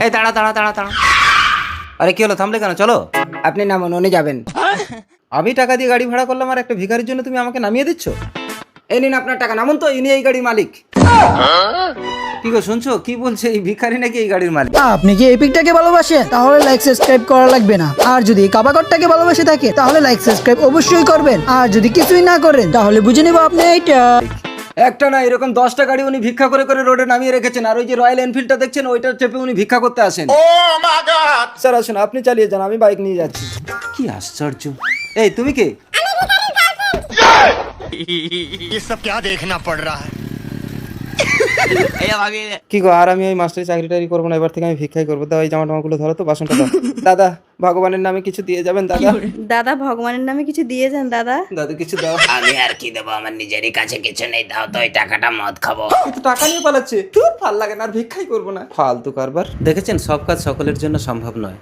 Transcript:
এই দাঁড়া দাঁড়া দাঁড়া দাঁড়া। আরে কি হলো, থামলে কেন? চলো। আপনি নামুন, উনি যাবেন। আমি টাকা দিয়ে গাড়ি ভাড়া করলাম আর একটা ভিখারির জন্য তুমি আমাকে নামিয়ে দিচ্ছ? এই নিন আপনার টাকা, নামুন তো, ইনি এই গাড়ির মালিক। কি গো শুনছো কি বলছে? এই ভিখারি নাকি এই গাড়ির মালিক? আপনি কি এপিকটাকে ভালোবাসেন? তাহলে লাইক সাবস্ক্রাইব করা লাগবে না। আর যদি কাবাগরটাকে ভালোবাসে থাকে তাহলে লাইক সাবস্ক্রাইব অবশ্যই করবেন। আর যদি কিছুই না করেন তাহলে বুঝে নেব আপনি এইটা। একটা না, এরকম 10টা গাড়ি উনি ভিক্ষা করে করে রোডে নামিয়ে রেখেছেন। আর ওই যে রয়্যাল এনফিল্ডটা দেখছেন, ওইটা চেপে উনি ভিক্ষা করতে আসেন। স্যার আসুন, আপনি চালিয়ে যান, আমি বাইক নিয়ে যাচ্ছি। কি আশ্চর্য। এই তুমি কে? ये सब क्या देखना पड़ रहा है। কি গো, আর আমি ওই মাস্টারি চাকরি টাকরি করবো না, এবার থেকে আমি ভিক্ষাই করবো। দাও এই জামা টামাগুলো ধরো তো, বাসনটা দাও। দাদা ভগবানের নামে কিছু দিয়ে যাবেন দাদা। দাদা ভগবানের নামে কিছু দিয়ে যান দাদা। দাদু কিছু দাও। আমি আর কি দেবো, আমার নিজেরই কাছে কিছু নেই, দাও তো ওই টাকাটা মদ খাবো। কিন্তু টাকা নিয়ে পালাচ্ছে। ধুর, ভাল লাগে না, আর ভিক্ষাই করবো না। ফালতু কারবার। দেখেছেন, সব কাজ সকলের জন্য সম্ভব নয়।